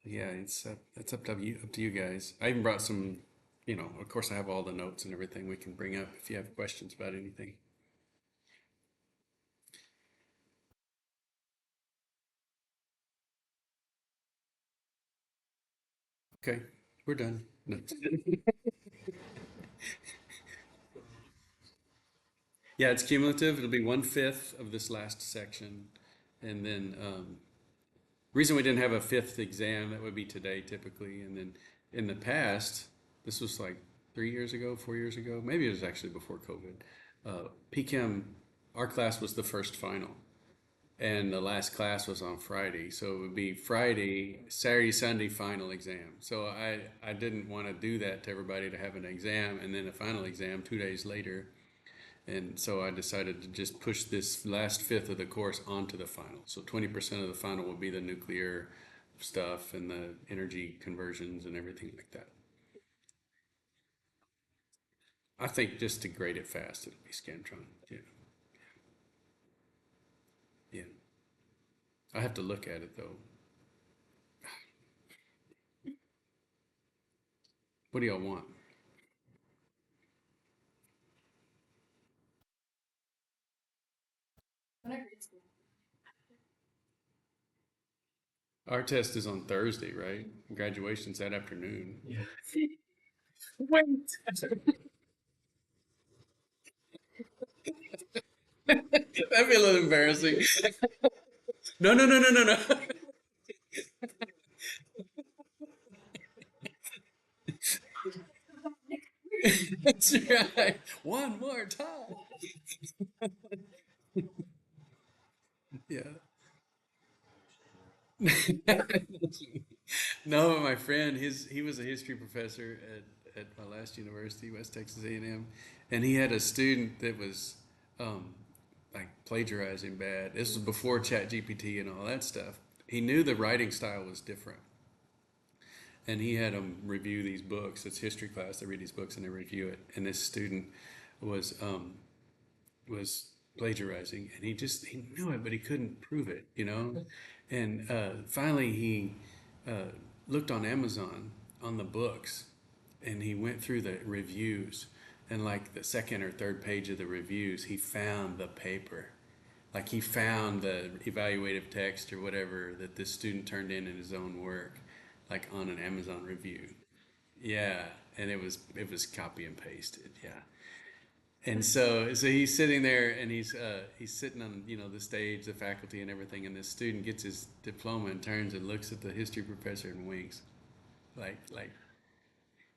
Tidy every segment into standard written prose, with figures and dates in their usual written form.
Yeah, it's up to you guys. I even brought some, of course I have all the notes and everything we can bring up if you have questions about anything. Okay, we're done. No. Yeah, it's cumulative. It'll be 1/5 of this last section, and then reason we didn't have a fifth exam that would be today typically, and then in the past, this was like 3 years ago, 4 years ago, maybe it was actually before COVID. PChem, our class was the first final, and the last class was on Friday. So it would be Friday, Saturday, Sunday final exam. So I didn't want to do that to everybody to have an exam and then a final exam 2 days later. And so I decided to just push this last fifth of the course onto the final. So 20% of the final will be the nuclear stuff and the energy conversions and everything like that. I think just to grade it fast, it'll be Scantron. Yeah. Yeah. I have to look at it though. What do y'all want? Our test is on Thursday, right? Graduation's that afternoon. Yeah. Wait. That'd be a little embarrassing. No, no, no, no, no, no. That's right. One more time. Yeah. No, my friend, he was a history professor at my last university, West Texas A&M, and he had a student that was um, like plagiarizing bad. This was before Chat GPT and all that stuff. He knew the writing style was different, and he had them review these books. It's history class. They read these books and they review it. And this student was was plagiarizing, and he knew it, but he couldn't prove it. And finally, he looked on Amazon on the books, and he went through the reviews, and like the second or third page of the reviews, he found the paper. Like he found the evaluative text or whatever that this student turned in his own work, like on an Amazon review. Yeah, and it was copy and pasted. Yeah, and so he's sitting there and he's sitting on the stage, the faculty and everything, and this student gets his diploma and turns and looks at the history professor and winks, like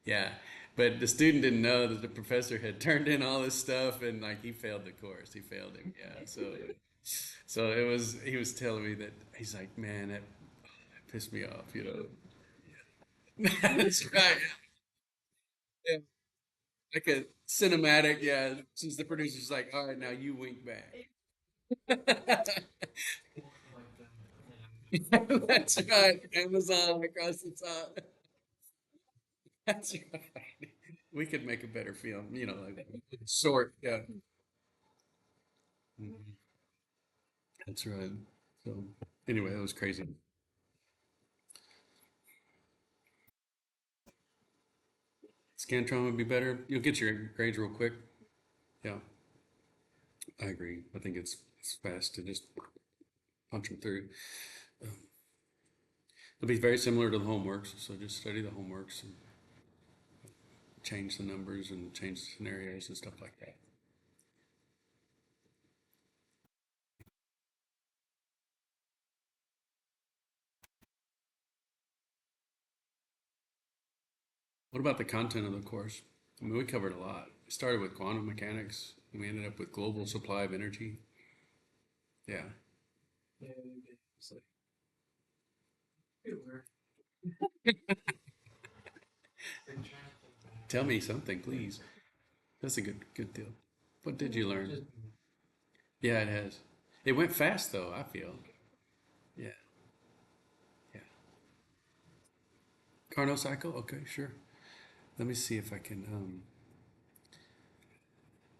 yeah. But the student didn't know that the professor had turned in all this stuff and like he failed the course. He failed him. Yeah. So he was telling me that he's like, man, that pissed me off. That's right. Yeah. Like a cinematic, yeah. Since the producer's like, all right, now you wink back. That's right. Amazon across the top. That's right. We could make a better film, like short. Yeah. Mhm. That's right. So anyway, that was crazy. Scantron would be better. You'll get your grades real quick. Yeah, I agree. I think it's fast to just punch them through. Um, it'll be very similar to the homeworks, so just study the homeworks and change the numbers and change the scenarios and stuff like that. What about the content of the course? I mean, we covered a lot. We started with quantum mechanics, and we ended up with global supply of energy. Yeah. So, tell me something, please. That's a good deal. What did you learn? Yeah, it has. It went fast though, I feel. Yeah, yeah. Carnot cycle? Okay, sure. Let me see if I can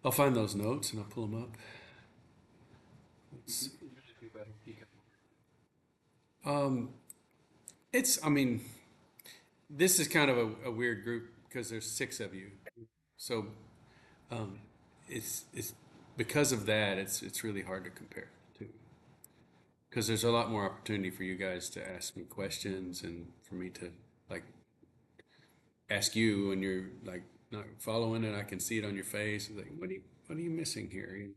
I'll find those notes and I'll pull them up. Let's see. Um I mean, this is kind of a weird group because there's six of you. So um, it's because of that, it's really hard to compare to because there's a lot more opportunity for you guys to ask me questions and for me to like ask you when you're like not following it. I can see it on your face. It's like, what are you missing here?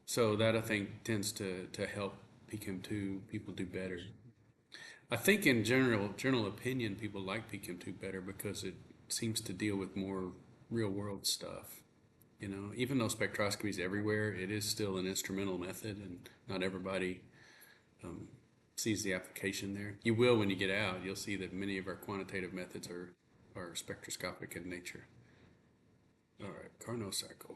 So that I think tends to help PChem2 people do better. I think in general opinion, people like PChem2 better because it seems to deal with more real world stuff. You know, even though spectroscopy is everywhere, it is still an instrumental method, and not everybody sees the application there. You will when you get out. You'll see that many of our quantitative methods are spectroscopic in nature. All right, Carnot cycle.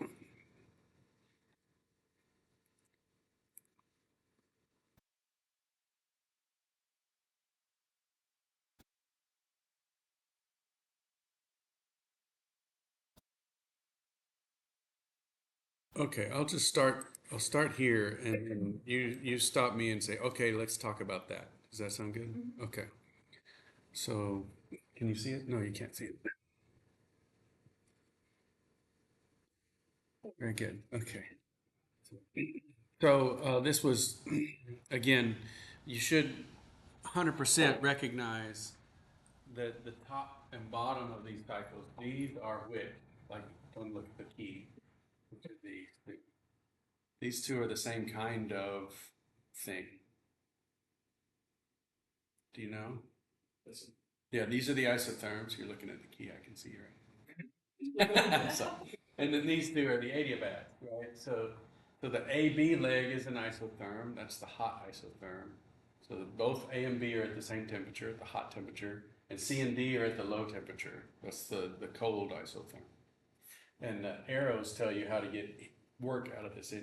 Okay, I'll just start. I'll start here, and you stop me and say, okay, let's talk about that. Does that sound good? Okay. So, can you see it? No, you can't see it. Very good. Okay. So this was, again, you should 100% recognize that the top and bottom of these cycles, these are width. Like, don't look at the key. Look at these. These two are the same kind of thing. Do you know? Yeah, these are the isotherms. You're looking at the key. I can see right. So, and then these two are the adiabats, right? So the AB leg is an isotherm. That's the hot isotherm. So both A and B are at the same temperature, at the hot temperature, and C and D are at the low temperature. That's the cold isotherm. And the arrows tell you how to get work out of this.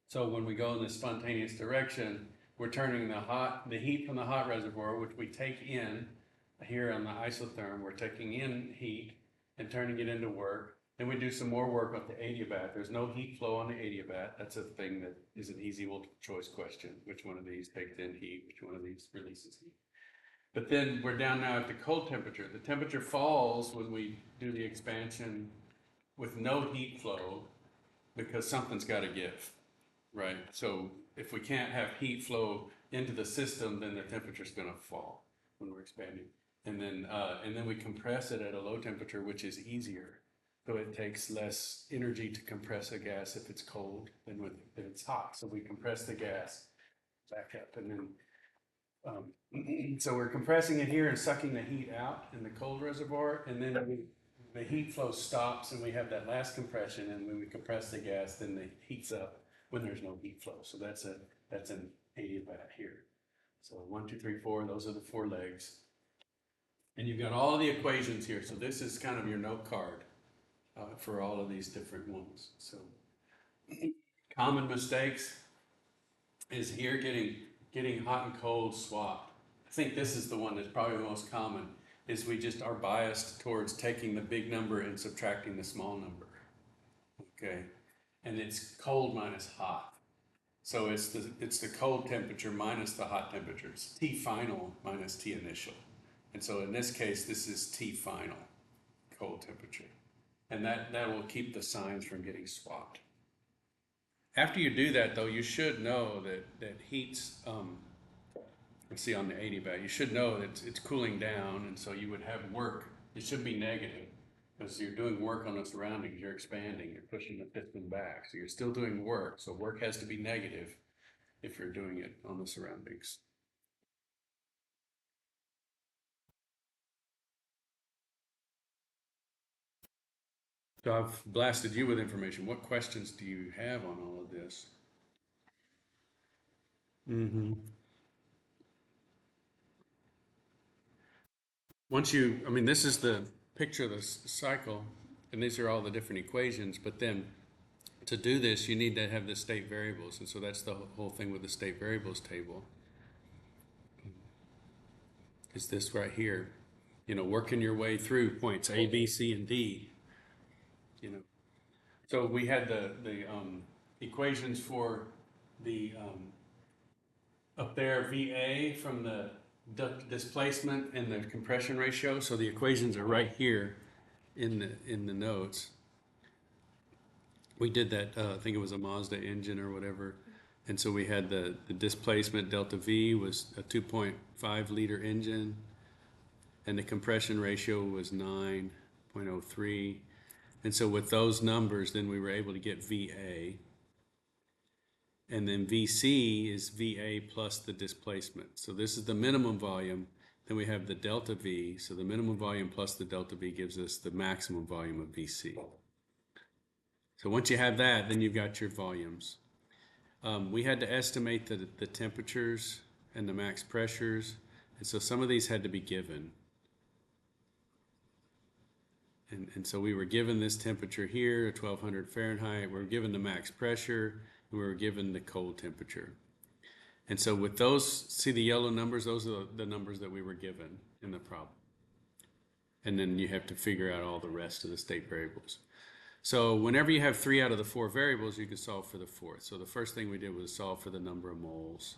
So when we go in the spontaneous direction, we're turning the heat from the hot reservoir, which we take in here on the isotherm, we're taking in heat and turning it into work. Then we do some more work with the adiabat. There's no heat flow on the adiabat. That's a thing that is an easy multiple choice question. Which one of these takes in heat? Which one of these releases heat? But then we're down now at the cold temperature. The temperature falls when we do the expansion with no heat flow because something's got to give. Right. So if we can't have heat flow into the system, then the temperature is going to fall when we're expanding. And then we compress it at a low temperature, which is easier. So it takes less energy to compress a gas if it's cold than if it's hot. So we compress the gas back up, and then so we're compressing it here and sucking the heat out in the cold reservoir, and then the heat flow stops, and we have that last compression. And when we compress the gas, then the heat's up when there's no heat flow. So that's an adiabat here. So 1, 2, 3, 4. Those are the four legs, and you've got all the equations here. So this is kind of your note card for all of these different ones. So common mistakes is here getting hot and cold swapped. I think this is the one that's probably the most common, is we just are biased towards taking the big number and subtracting the small number. Okay. And it's cold minus hot. So it's the cold temperature minus the hot temperature. It's T final minus T initial. And so in this case, this is T final, cold temperature. And that will keep the signs from getting swapped. After you do that, though, you should know that heat's, let's see on the adiabat, you should know that it's cooling down, and so you would have work. It should be negative because you're doing work on the surroundings. You're expanding, you're pushing the piston back. So you're still doing work. So work has to be negative if you're doing it on the surroundings. So I've blasted you with information. What questions do you have on all of this? Mm-hmm. I mean, this is the picture of the cycle, and these are all the different equations, but then to do this, you need to have the state variables, and so that's the whole thing with the state variables table, is this right here. You know, working your way through points A, B, C, and D, you know. So we had the equations for the there VA from the displacement and the compression ratio. So the equations are right here in the notes. We did that, I think it was a Mazda engine or whatever. And so we had the displacement delta V was a 2.5 liter engine, and the compression ratio was 9.03. And so with those numbers, then we were able to get VA. And then VC is VA plus the displacement. So this is the minimum volume. Then we have the delta V. So the minimum volume plus the delta V gives us the maximum volume of VC. So once you have that, then you've got your volumes. We had to estimate the temperatures and the max pressures. And so some of these had to be given. And so we were given this temperature here, 1200 Fahrenheit. We were given the max pressure. And we were given the cold temperature. And so with those, see the yellow numbers? Those are the numbers that we were given in the problem. And then you have to figure out all the rest of the state variables. So whenever you have 3 out of the 4 variables, you can solve for the fourth. So the first thing we did was solve for the number of moles.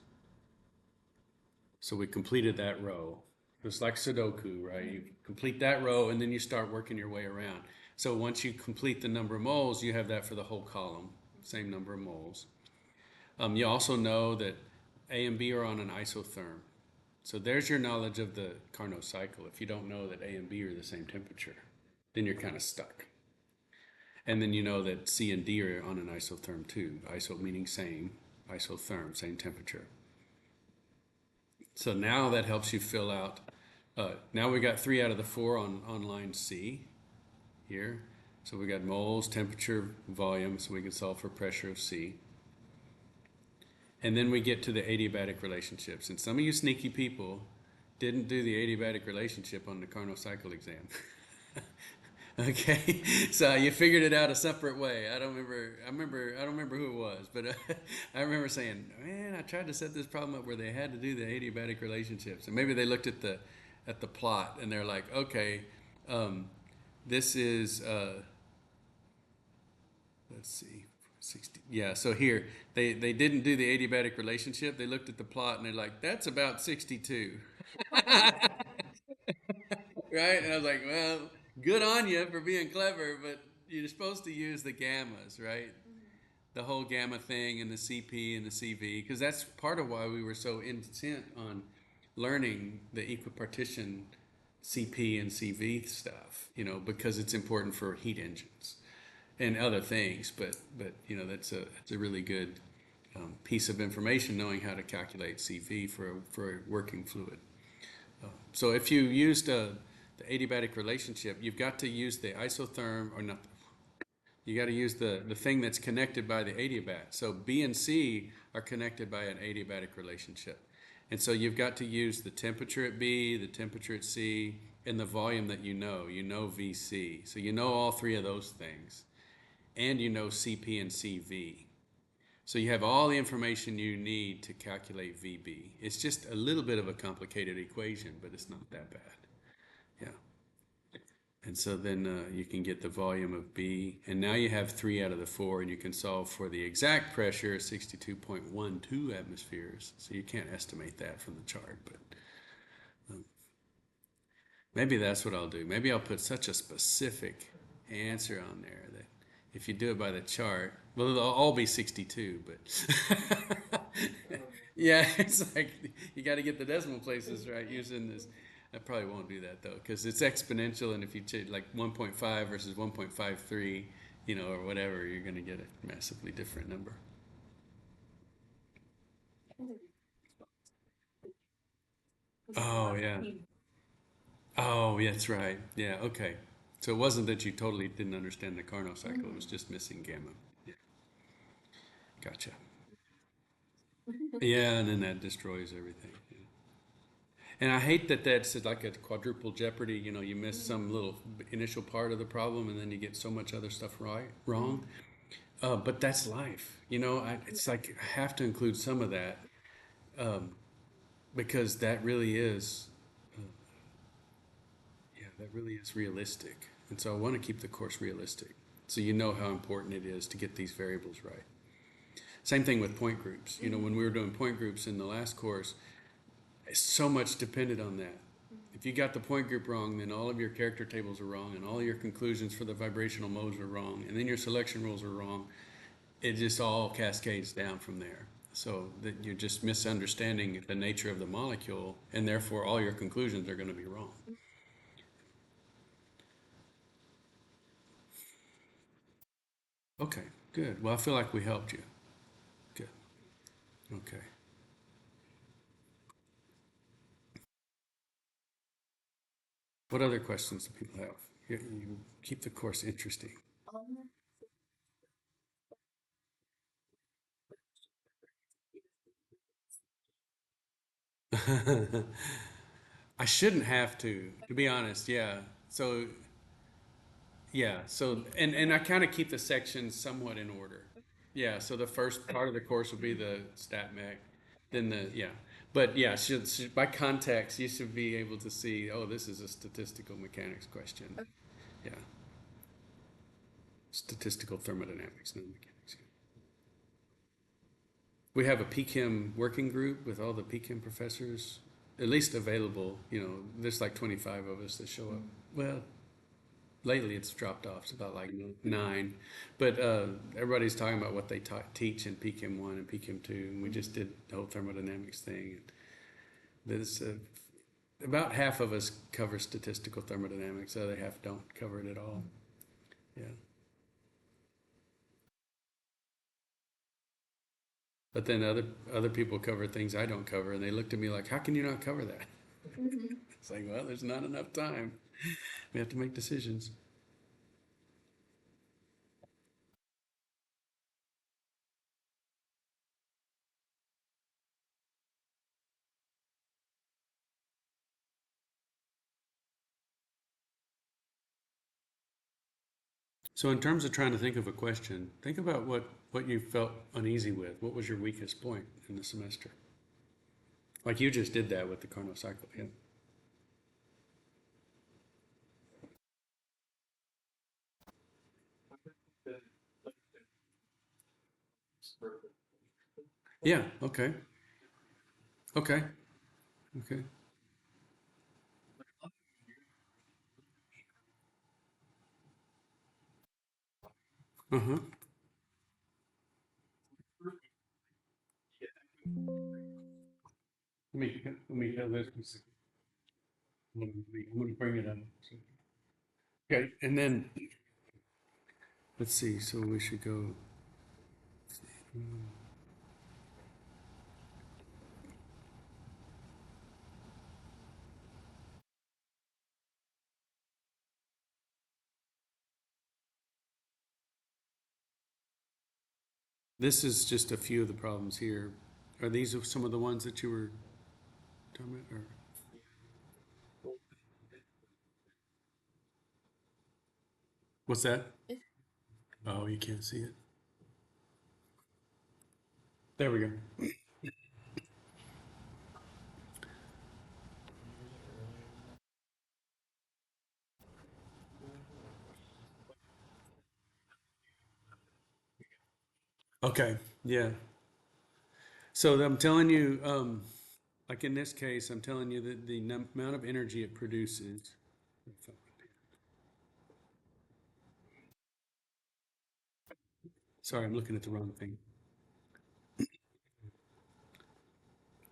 So we completed that row. It's like Sudoku, right? You complete that row and then you start working your way around. So once you complete the number of moles, you have that for the whole column, same number of moles. You also know that A and B are on an isotherm. So there's your knowledge of the Carnot cycle. If you don't know that A and B are the same temperature, then you're kind of stuck. And then you know that C and D are on an isotherm too. Iso meaning same, isotherm, same temperature. So now that helps you fill out. Now we got 3 out of the 4 on line C here. So we got moles, temperature, volume, so we can solve for pressure of C. And then we get to the adiabatic relationships. And some of you sneaky people didn't do the adiabatic relationship on the Carnot cycle exam. Okay, so you figured it out a separate way. I don't remember who it was, but I remember saying, man, I tried to set this problem up where they had to do the adiabatic relationships. And maybe they looked at the plot and they're like, okay, this is, let's see, 60. Yeah, so here, they didn't do the adiabatic relationship. They looked at the plot and they're like, that's about 62. Right? And I was like, well, good on you for being clever, but you're supposed to use the gammas, right? The whole gamma thing and the CP and the CV, because that's part of why we were so intent on learning the equipartition CP and CV stuff, because it's important for heat engines and other things. But that's a really good piece of information, knowing how to calculate CV for a working fluid. So if you used the adiabatic relationship, you've got to use the isotherm, or not. You got to use the thing that's connected by the adiabat. So B and C are connected by an adiabatic relationship. And so you've got to use the temperature at B, the temperature at C, and the volume that you know. You know VC. So you know all 3 of those things. And you know CP and CV. So you have all the information you need to calculate VB. It's just a little bit of a complicated equation, but it's not that bad. Yeah. And so then you can get the volume of B. And now you have 3 out of the 4, and you can solve for the exact pressure, 62.12 atmospheres. So you can't estimate that from the chart, but maybe that's what I'll do. Maybe I'll put such a specific answer on there that if you do it by the chart, well, it'll all be 62, but yeah, it's like you got to get the decimal places right using this. I probably won't do that though, because it's exponential, and if you take like 1.5 versus 1.53, or whatever, you're going to get a massively different number. Oh yeah. Oh, yeah, that's right. Yeah, okay. So it wasn't that you totally didn't understand the Carnot cycle; it was just missing gamma. Yeah, gotcha. Yeah, and then that destroys everything. Yeah. And I hate that that's like a quadruple jeopardy. You miss some little initial part of the problem, and then you get so much other stuff wrong. But that's life. It's like I have to include some of that because that really is, yeah, that really is realistic. And so I want to keep the course realistic, so you know how important it is to get these variables right. Same thing with point groups. You know, when we were doing point groups in the last course, so much depended on that. If you got the point group wrong, then all of your character tables are wrong, and all your conclusions for the vibrational modes are wrong, and then your selection rules are wrong. It just all cascades down from there. So that you're just misunderstanding the nature of the molecule, and therefore all your conclusions are going to be wrong. Okay, good. Well, I feel like we helped you. Good. Okay. What other questions do people have? You keep the course interesting. I shouldn't have to be honest. Yeah. So yeah. So and I kind of keep the sections somewhat in order. Yeah. So the first part of the course will be the stat mech, then the yeah. But yeah, by context, you should be able to see. Oh, this is a statistical mechanics question. Yeah. Statistical thermodynamics, not mechanics. We have a PChem working group with all the PChem professors, at least available. You know, there's like 25 of us that show up. Well, lately it's dropped off. It's about like nine, but everybody's talking about what they teach in PChem one and PChem two, and we just did the whole thermodynamics thing. There's about half of us cover statistical thermodynamics. The other half don't cover it at all. Yeah. But then other people cover things I don't cover, and they looked at me like, "How can you not cover that?" It's like, well, there's not enough time. We have to make decisions. So, in terms of trying to think of a question, think about what you felt uneasy with. What was your weakest point in the semester? Like you just did that with the Carnot cycle. Yeah. Yeah. Okay. Okay. Okay. Uh huh. Let me tell this. I'm going to bring it up. Okay. And then let's see. So we should go. This is just a few of the problems here. Are these some of the ones that you were talking about? Or what's that? Oh, you can't see it. There we go. Okay. Yeah. So I'm telling you, like in this case, I'm telling you that the amount of energy it produces. Sorry, I'm looking at the wrong thing.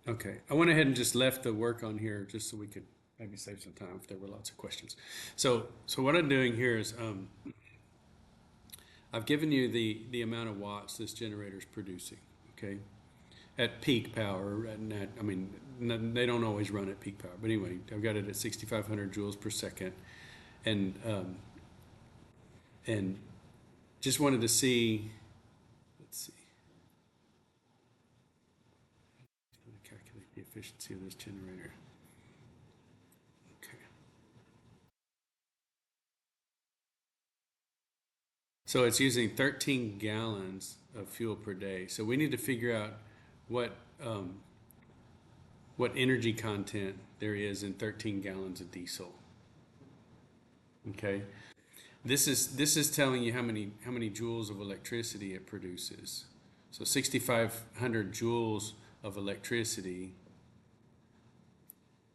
Okay. I went ahead and just left the work on here just so we could maybe save some time if there were lots of questions. So what I'm doing here is I've given you the amount of watts this generator is producing. Okay. At peak power, I mean, they don't always run at peak power, but anyway, I've got it at 6,500 joules per second, and and just wanted to see. Let's see. Calculate the efficiency of this generator. Okay. So it's using 13 gallons of fuel per day. So we need to figure out what um, what energy content there is in 13 gallons of diesel. Okay. This is telling you how many joules of electricity it produces. So 6,500 joules of electricity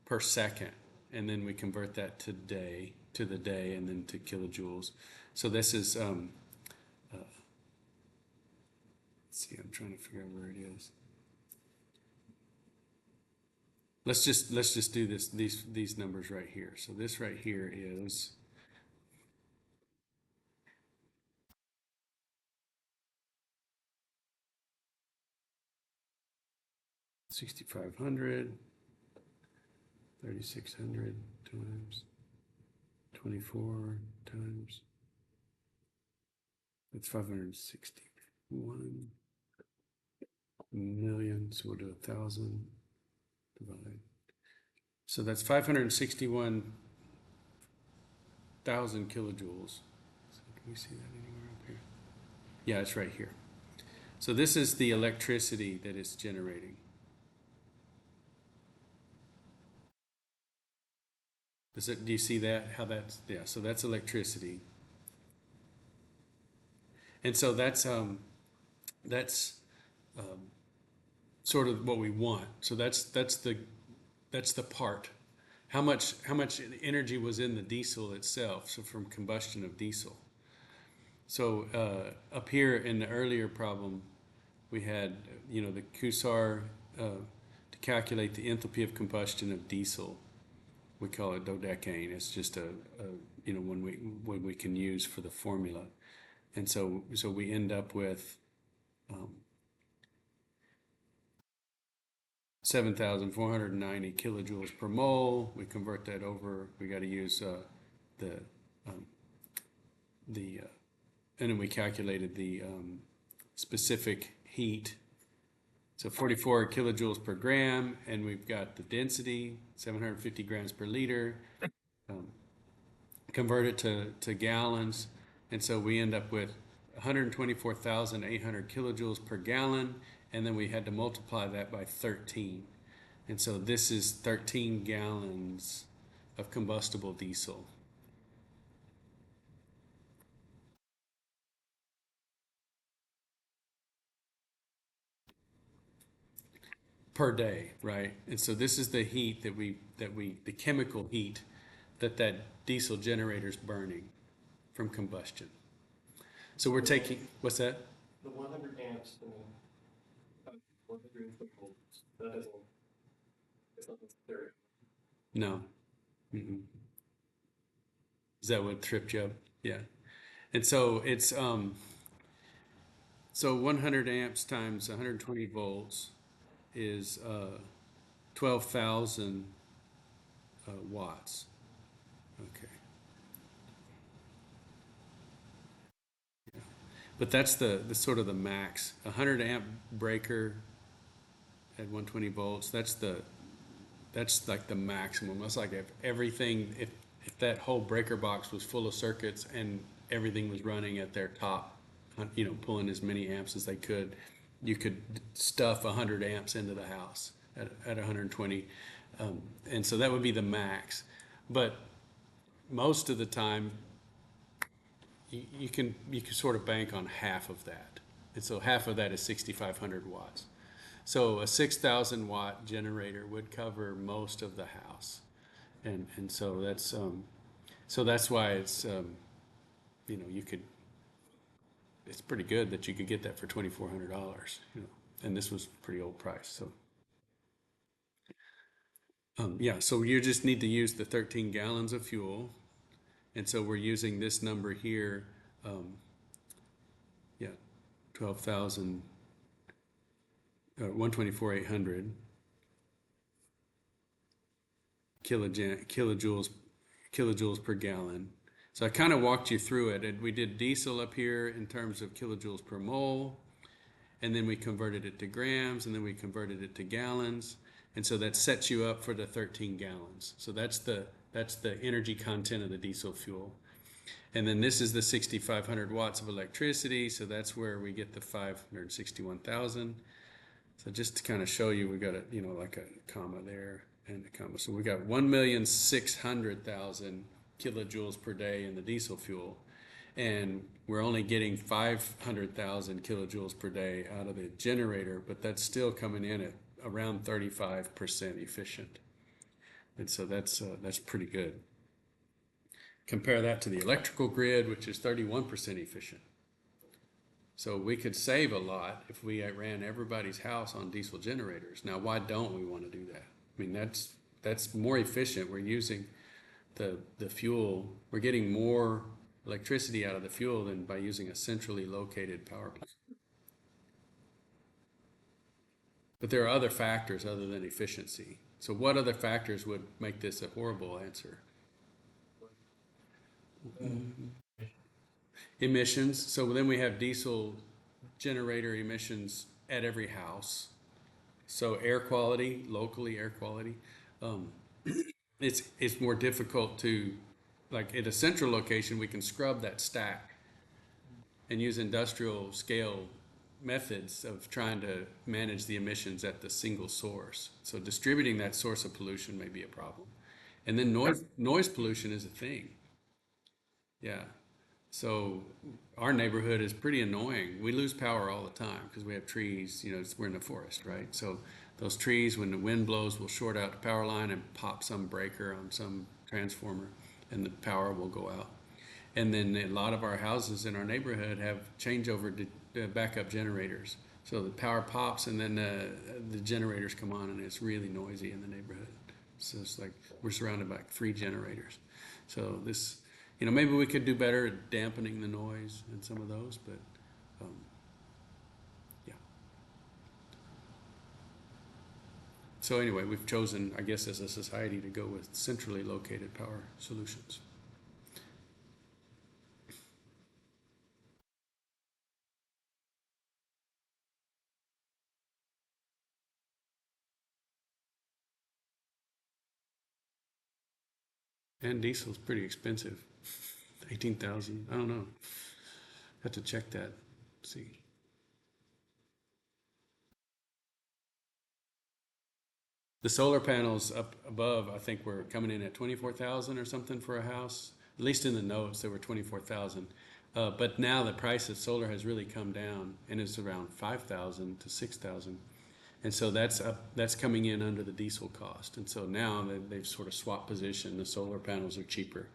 per second, and then we convert that to the day, and then to kilojoules. So this is let's see, I'm trying to figure out where it is. Let's just do these numbers right here. So this right here is 6,500, 3,600 times 24 times, it's 561 million. So we'll do 1,000 divide. So that's 561,000 kilojoules. So can we see that anywhere up here? Yeah, it's right here. So this is the electricity that it's generating. Do you see that? How that's, yeah, so that's electricity. And so that's sort of what we want. So that's the part. How much energy was in the diesel itself? So from combustion of diesel. So up here in the earlier problem, we had the Cursor to calculate the enthalpy of combustion of diesel. We call it dodecane. It's just one we can use for the formula, and so we end up with 7,490 kilojoules per mole. We convert that over. We got to use and then we calculated the specific heat. So 44 kilojoules per gram, and we've got the density, 750 grams per liter. Convert it to gallons, and so we end up with 124,800 kilojoules per gallon, and then we had to multiply that by 13. And so this is 13 gallons of combustible diesel. Per day, right? And so this is the heat the chemical heat that diesel generator is burning from combustion. So we're taking, what's that? The 100 amps and 120 volts. That doesn't. It's not necessary. No. Mm-mm. Is that what tripped you up? Yeah. And so it's so 100 amps times 120 volts is 12,000 watts. Okay. Yeah. But that's the sort of the max. 100 amp breaker at 120 volts. That's like the maximum. That's like if that whole breaker box was full of circuits and everything was running at their top, pulling as many amps as they could, you could stuff 100 amps into the house at 120, and so that would be the max. But most of the time, you can sort of bank on half of that, and so half of that is 6,500 watts. So a 6,000 watt generator would cover most of the house, and so that's why it's you could. It's pretty good that you could get that for $2,400, and this was pretty old price. So yeah, so you just need to use the 13 gallons of fuel, and so we're using this number here. Yeah, 12,000. 124,800 kilojoules per gallon. So I kind of walked you through it, and we did diesel up here in terms of kilojoules per mole, and then we converted it to grams, and then we converted it to gallons, and so that sets you up for the 13 gallons. So that's the energy content of the diesel fuel. And then this is the 6,500 watts of electricity, so that's where we get the 561,000. So just to kind of show you, we got like a comma there and a comma. So we got 1,600,000 kilojoules per day in the diesel fuel. and we're only getting 500,000 kilojoules per day out of the generator, but that's still coming in at around 35% efficient. And so that's pretty good. Compare that to the electrical grid, which is 31% efficient. So we could save a lot if we ran everybody's house on diesel generators. Now, why don't we want to do that? I mean, that's more efficient. We're using the fuel. We're getting more electricity out of the fuel than by using a centrally located power plant. But there are other factors other than efficiency. So what other factors would make this a horrible answer? Emissions. So then we have diesel generator emissions at every house. So air quality, locally air quality, um, it's more difficult to, like at a central location, we can scrub that stack and use industrial scale methods of trying to manage the emissions at the single source. So distributing that source of pollution may be a problem. And then noise pollution is a thing. Yeah. So our neighborhood is pretty annoying. We lose power all the time because we have trees, we're in the forest, right? So those trees, when the wind blows, will short out the power line and pop some breaker on some transformer and the power will go out. And then a lot of our houses in our neighborhood have changeover to backup generators. So the power pops and then the generators come on and it's really noisy in the neighborhood. So it's like we're surrounded by 3 generators. So this, maybe we could do better at dampening the noise in some of those, but yeah. So anyway, we've chosen, I guess, as a society to go with centrally located power solutions. And diesel's pretty expensive. 18,000. I don't know. Have to check that. See. The solar panels up above, I think, were coming in at 24,000 or something for a house. At least in the notes, they were 24,000. But now the price of solar has really come down, and it's around 5,000 to 6,000. And so that's coming in under the diesel cost. And so now they've sort of swapped position. The solar panels are cheaper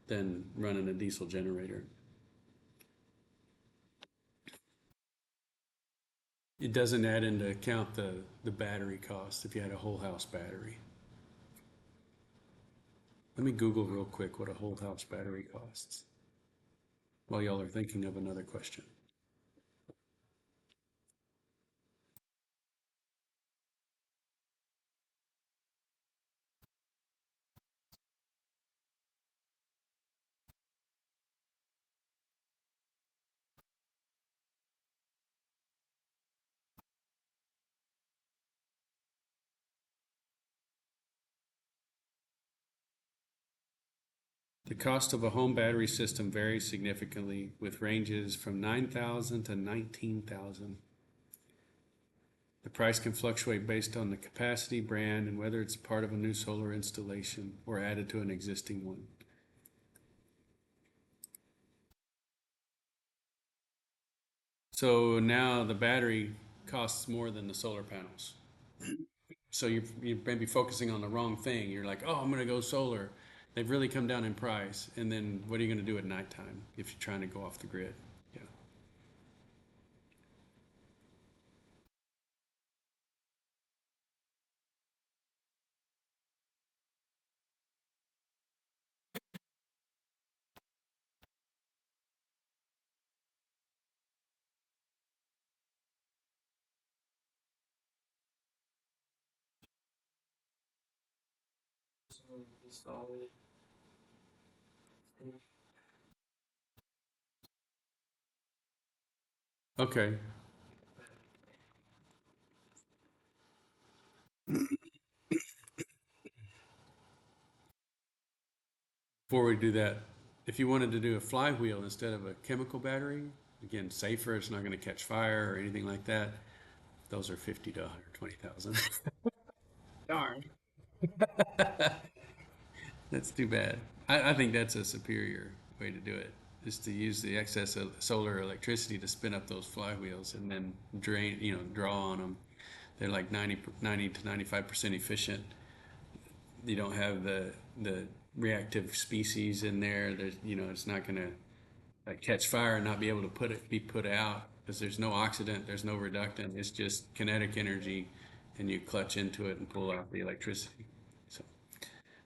than running a diesel generator. It doesn't add into account the battery cost if you had a whole house battery. Let me Google real quick what a whole house battery costs while y'all are thinking of another question. The cost of a home battery system varies significantly with ranges from 9,000 to 19,000. The price can fluctuate based on the capacity, brand, and whether it's part of a new solar installation or added to an existing one. So now the battery costs more than the solar panels. So you may be focusing on the wrong thing. You're like, oh, I'm going to go solar. They've really come down in price. And then what are you going to do at nighttime if you're trying to go off the grid? Yeah. So install it. Okay. Before we do that, if you wanted to do a flywheel instead of a chemical battery, again, safer, it's not going to catch fire or anything like that. Those are 50 to 120,000. Darn. That's too bad. I think that's a superior way to do it. is to use the excess of solar electricity to spin up those flywheels and then drain, draw on them. They're like 90 to 95% efficient. You don't have the reactive species in there. There's, it's not going to like catch fire and not be able to be put out because there's no oxidant, there's no reductant. It's just kinetic energy, and you clutch into it and pull out the electricity. So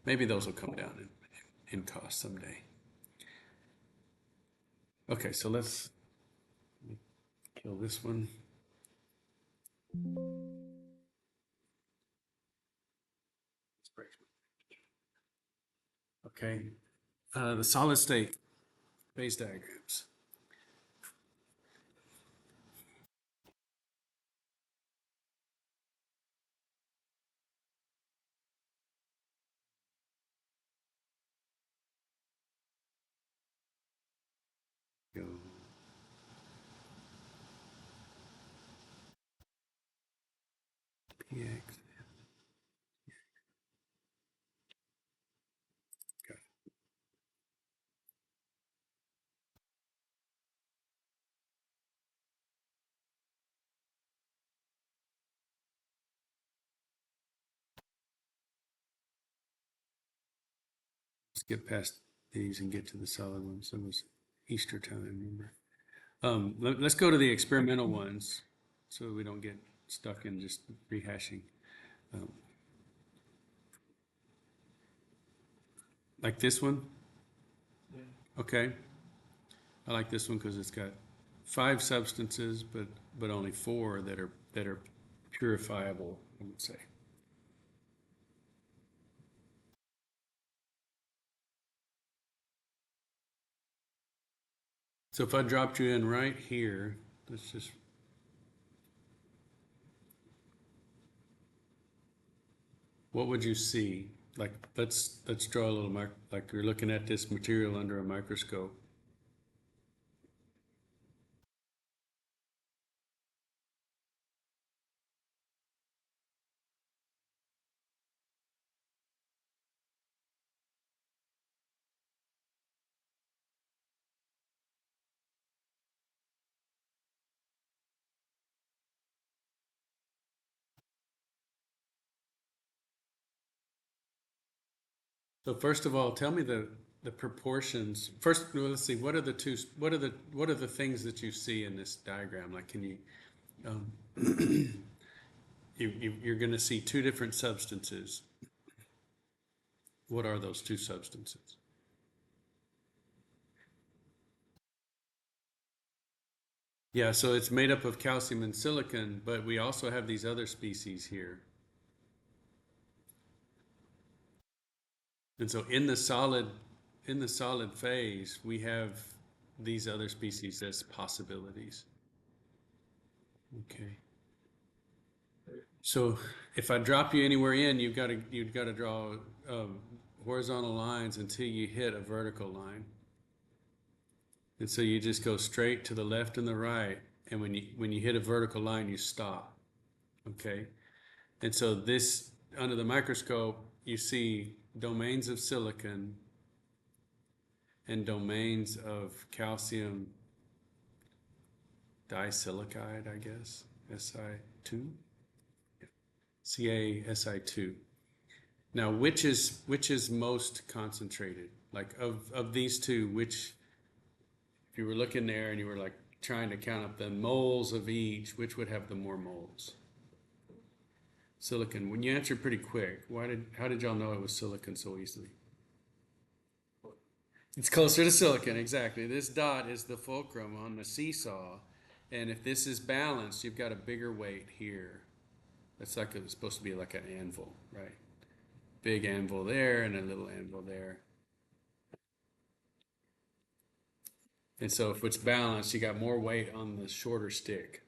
maybe those will come down in cost someday. Okay, so let's kill this one. Okay, the solid state phase diagrams. Go. PX. Okay. Let's get past these and get to the solid ones. It was Easter time, remember? Let's go to the experimental ones so we don't get stuck in just rehashing. Um, like this one? Yeah. Okay. I like this one because it's got 5 substances, but only 4 that are purifiable, I would say. So if I dropped you in right here, let's just what would you see? Like let's draw a little like you're looking at this material under a microscope. So first of all, tell me the proportions. First, well, let's see. What are the two? What are the things that you see in this diagram? Like, can you um, you're going to see 2 different substances. What are those 2 substances? Yeah, so it's made up of calcium and silicon, but we also have these other species here. And so in the solid phase, we have these other species as possibilities. Okay. So if I drop you anywhere in, you've got to draw horizontal lines until you hit a vertical line. And so you just go straight to the left and the right, and when you hit a vertical line, you stop. Okay? And so this under the microscope, you see domains of silicon and domains of calcium disilicide, I guess, Si2, CaSi2. Now, which is most concentrated? Like of these 2, which if you were looking there and you were like trying to count up the moles of each, which would have the more moles? Silicon. When you answered pretty quick, how did y'all know it was silicon so easily? It's closer to silicon, exactly. This dot is the fulcrum on the seesaw, and if this is balanced, you've got a bigger weight here. It's supposed to be like an anvil, right? Big anvil there and a little anvil there. And so if it's balanced, you got more weight on the shorter stick.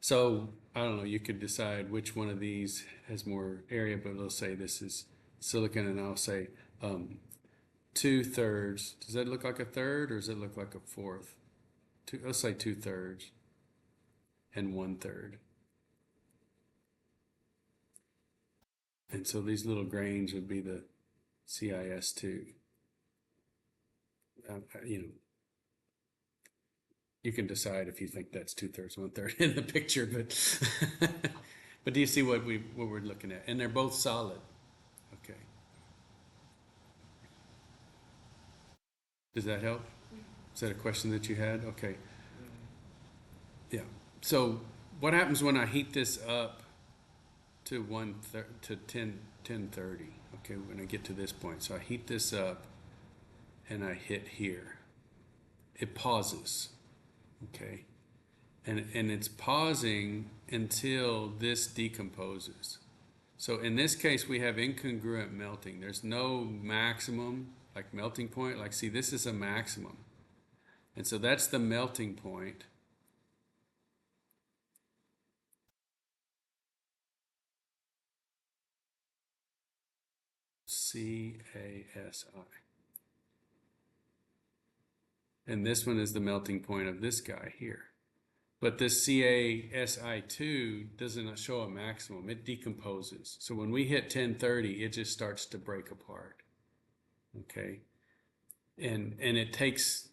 So I don't know, you could decide which one of these has more area, but let's say this is silicon, and I'll say 2/3. Does that look like a third, or does it look like a fourth? Let's say 2/3 and 1/3. And so these little grains would be the CIS2. you know, you can decide if you think that's 2/3, 1/3 in the picture, but but do you see what we're looking at? And they're both solid. Okay. Does that help? Is that a question that you had? Okay. Yeah. So what happens when I heat this up to 1030? Okay, when I get to this point. So I heat this up and I hit here. It pauses. Okay. And it's pausing until this decomposes. So in this case, we have incongruent melting. There's no maximum, like melting point. Like, see, this is a maximum. And so that's the melting point. CASI. And this one is the melting point of this guy here. But this CASI2 doesn't show a maximum. It decomposes. So when we hit 1030, it just starts to break apart. Okay? And it takes,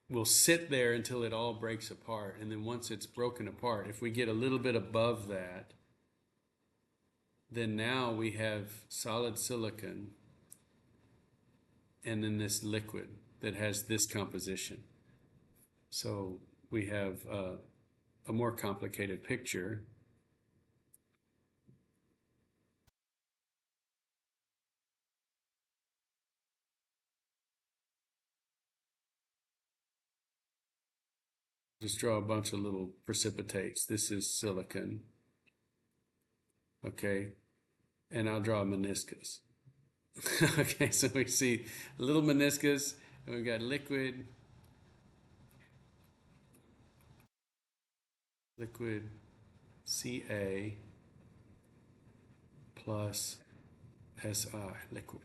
we'll sit there until it all breaks apart. And then once it's broken apart, if we get a little bit above that, then now we have solid silicon and then this liquid that has this composition. So we have a more complicated picture. Just draw a bunch of little precipitates. This is silicon. Okay. And I'll draw a meniscus. Okay, so we see a little meniscus, and we've got liquid Ca plus Si, liquid,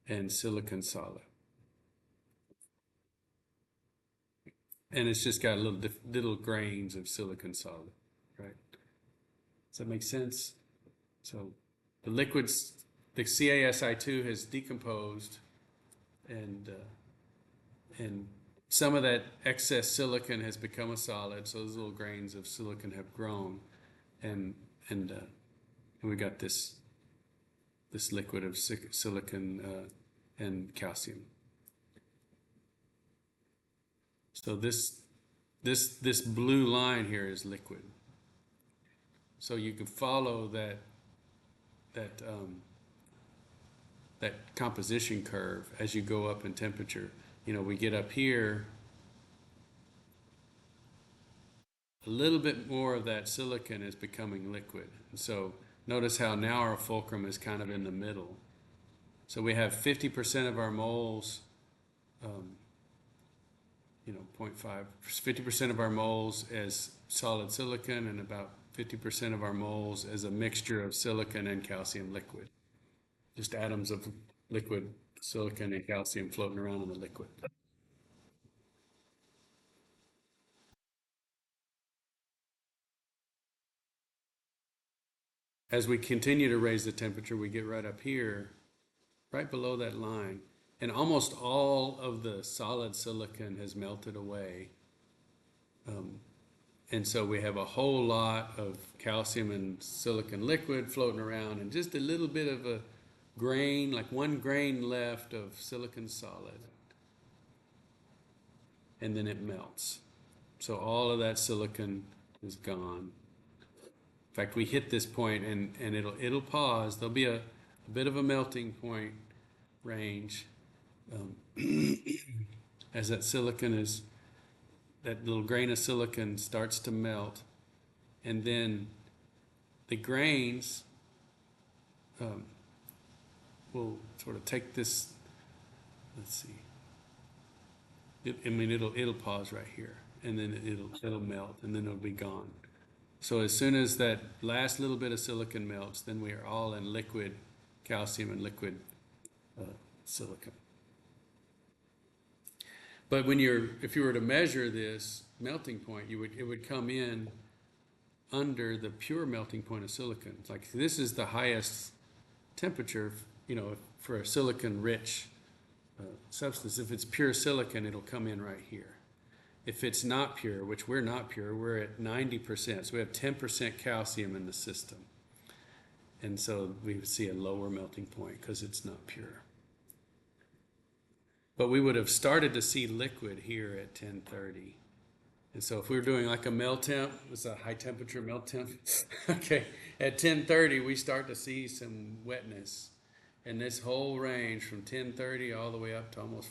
and silicon solid. And it's just got little grains of silicon solid, right? Does that make sense? So the liquids, the CaSi2 has decomposed, and some of that excess silicon has become a solid. So those little grains of silicon have grown, and we got this liquid of silicon and calcium. So this blue line here is liquid. So you can follow that composition curve as you go up in temperature. We get up here, a little bit more of that silicon is becoming liquid. And so notice how now our fulcrum is kind of in the middle. So we have 50% of our moles, 0.5, 50% of our moles as solid silicon, and about 50% of our moles as a mixture of silicon and calcium liquid. Just atoms of liquid silicon and calcium floating around in the liquid. As we continue to raise the temperature, we get right up here, right below that line, and almost all of the solid silicon has melted away. And so we have a whole lot of calcium and silicon liquid floating around, and just a little bit of a grain, like 1 grain left of silicon solid. And then it melts. So all of that silicon is gone. In fact, we hit this point and it'll pause. There'll be a bit of a melting point range as that little grain of silicon starts to melt, and then the grains will sort of take this. Let's see. It'll pause right here, and then it'll melt, and then it'll be gone. So as soon as that last little bit of silicon melts, then we are all in liquid calcium and liquid silicon. But if you were to measure this melting point, it would come in under the pure melting point of silicon. It's like this is the highest temperature. for a silicon-rich substance. If it's pure silicon, it'll come in right here. If it's not pure, which we're not pure, we're at 90%. So we have 10% calcium in the system. And so we would see a lower melting point because it's not pure. But we would have started to see liquid here at 1030. And so if we were doing like a melt temp, it's a high temperature melt temp. Okay, at 1030 we start to see some wetness. And this whole range from 1030 all the way up to almost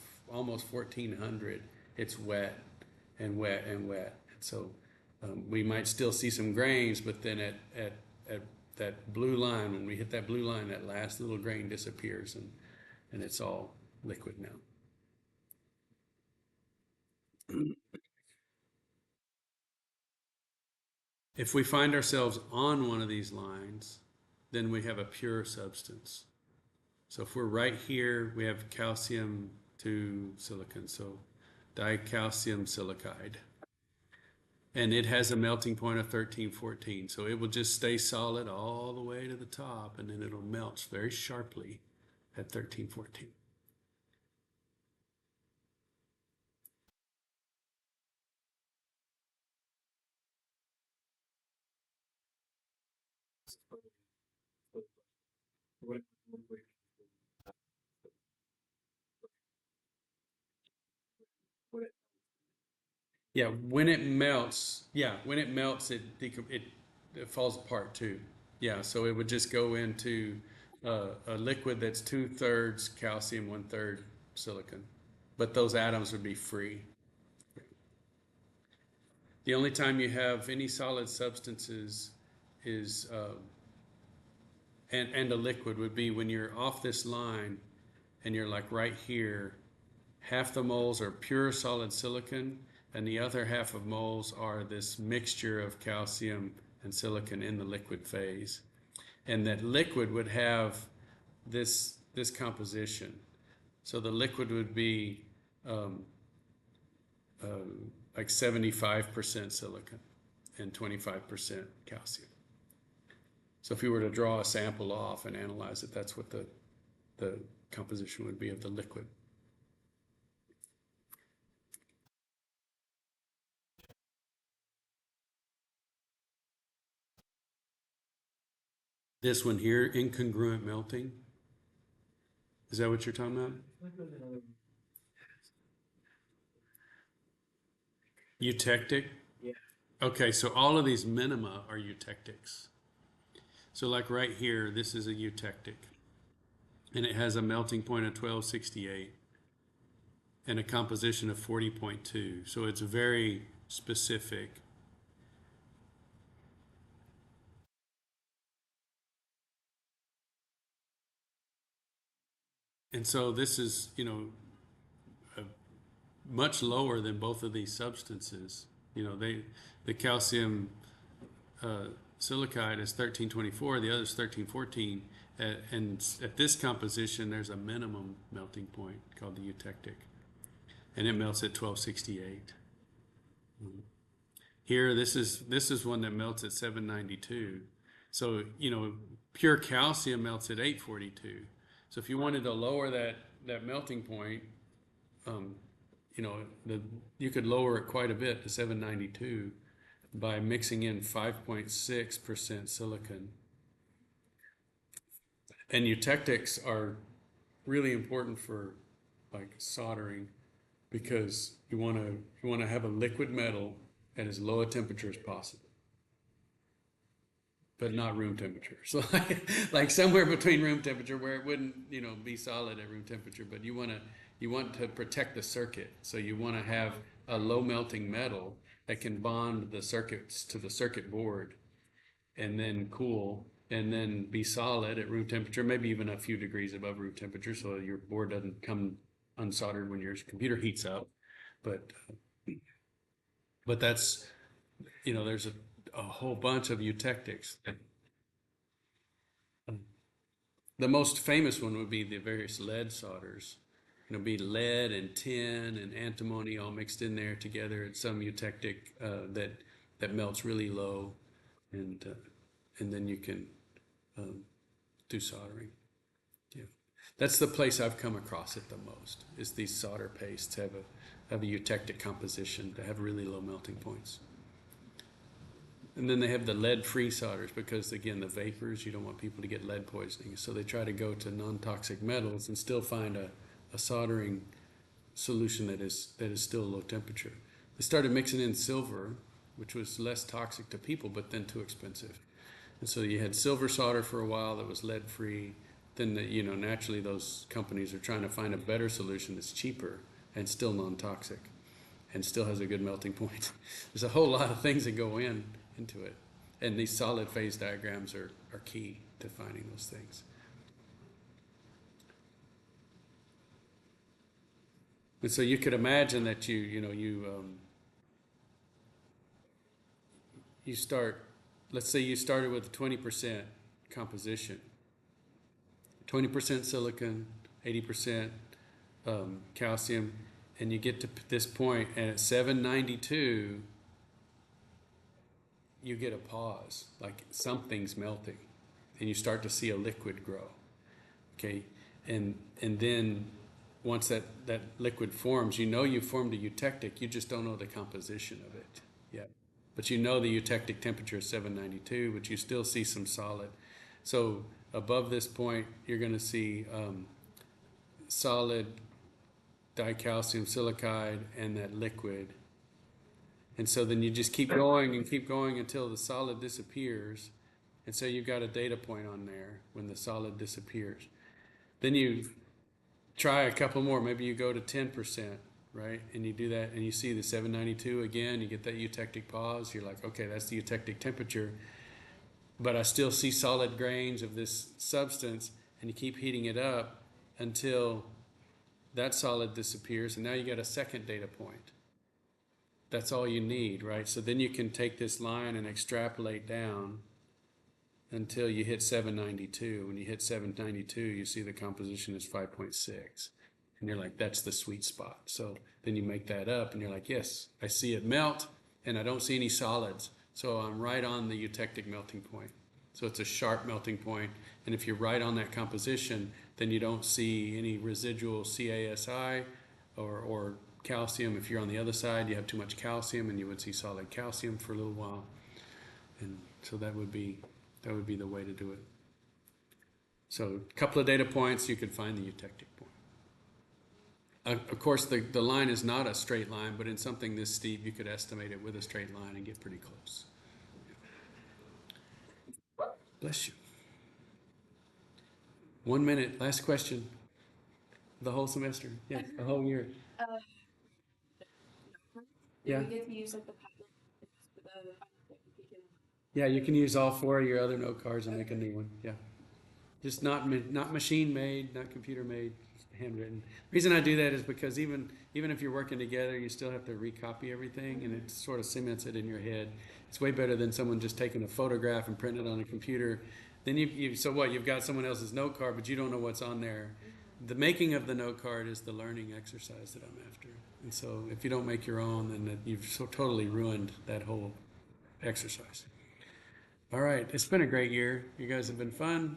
1400, it's wet and wet and wet. And so we might still see some grains, but then at that blue line, when we hit that blue line, that last little grain disappears and it's all liquid now. If we find ourselves on one of these lines, then we have a pure substance. So if we're right here, we have calcium to silicon, so dicalcium silicide. And it has a melting point of 1314, so it will just stay solid all the way to the top, and then it'll melt very sharply at 1314. Yeah, when it melts, it falls apart too. Yeah, so it would just go into a liquid that's 2/3 calcium, 1/3 silicon, but those atoms would be free. The only time you have any solid substances is and a liquid would be when you're off this line and you're like right here. Half the moles are pure solid silicon, and the other half of moles are this mixture of calcium and silicon in the liquid phase. And that liquid would have this composition. So the liquid would be like 75% silicon and 25% calcium. So if you were to draw a sample off and analyze it, that's what the composition would be of the liquid. This one here, incongruent melting. Is that what you're talking about? Eutectic? Yeah. Okay, so all of these minima are eutectics. So like right here, this is a eutectic. And it has a melting point of 1268 and a composition of 40.2. So it's very specific. And so this is, much lower than both of these substances. The calcium silicide is 1324, the other is 1314, and at this composition there's a minimum melting point called the eutectic, and it melts at 1268. Here, this is one that melts at 792. So pure calcium melts at 842. So if you wanted to lower that melting point, you could lower it quite a bit to 792 by mixing in 5.6% silicon. And eutectics are really important for like soldering because you want to have a liquid metal at as low a temperature as possible, but not room temperature. So like somewhere between room temperature where it wouldn't be solid at room temperature, but you want to protect the circuit. So you want to have a low melting metal that can bond the circuits to the circuit board and then cool and then be solid at room temperature, maybe even a few degrees above room temperature so your board doesn't come unsoldered when your computer heats up. But that's, there's a whole bunch of eutectics. The most famous one would be the various lead solders. It'll be lead and tin and antimony all mixed in there together. It's some eutectic that melts really low, and then you can do soldering. Yeah. That's the place I've come across it the most, is these solder pastes have a eutectic composition to have really low melting points. And then they have the lead-free solders because, again, the vapors, you don't want people to get lead poisoning. So they try to go to non-toxic metals and still find a soldering solution that is still low temperature. They started mixing in silver, which was less toxic to people, but then too expensive. And so you had silver solder for a while that was lead-free. Then, naturally those companies are trying to find a better solution that's cheaper and still non-toxic and still has a good melting point. There's a whole lot of things that go into it. And these solid phase diagrams are key to finding those things. And so you could imagine that you start, let's say you started with a 20% composition, 20% silicon, 80% calcium, and you get to this point, and at 792, you get a pause, like something's melting, and you start to see a liquid grow. Okay, and then once that liquid forms, you formed a eutectic, you just don't know the composition of it yet. But you know the eutectic temperature is 792, but you still see some solid. So above this point, you're going to see solid dicalcium silicide and that liquid. And so then you just keep going until the solid disappears. And so you've got a data point on there when the solid disappears. Then you try a couple more. Maybe you go to 10%, right? And you do that and you see the 792 again. You get that eutectic pause. You're like, okay, that's the eutectic temperature. But I still see solid grains of this substance, and you keep heating it up until that solid disappears. And now you got a second data point. That's all you need, right? So then you can take this line and extrapolate down until you hit 792. When you hit 792, you see the composition is 5.6. And you're like, that's the sweet spot. So then you make that up and you're like, yes, I see it melt and I don't see any solids. So I'm right on the eutectic melting point. So it's a sharp melting point. And if you're right on that composition, then you don't see any residual CASI or calcium. If you're on the other side, you have too much calcium and you would see solid calcium for a little while. And so that would be the way to do it. So a couple of data points, you could find the eutectic point. Of course, the line is not a straight line, but in something this steep, you could estimate it with a straight line and get pretty close. Bless you. 1 minute, last question. The whole semester? Yeah, the whole year. Yeah. We get to use like the pilot, Yeah, you can use all 4 of your other note cards and make a new one. Yeah. Just not machine made, not computer made, handwritten. The reason I do that is because even if you're working together, you still have to recopy everything, and it sort of cements it in your head. It's way better than someone just taking a photograph and printing it on a computer. Then so what? You've got someone else's note card, but you don't know what's on there. The making of the note card is the learning exercise that I'm after. And so if you don't make your own, then you've totally ruined that whole exercise. All right, it's been a great year. You guys have been fun,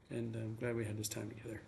and I'm glad we had this time together.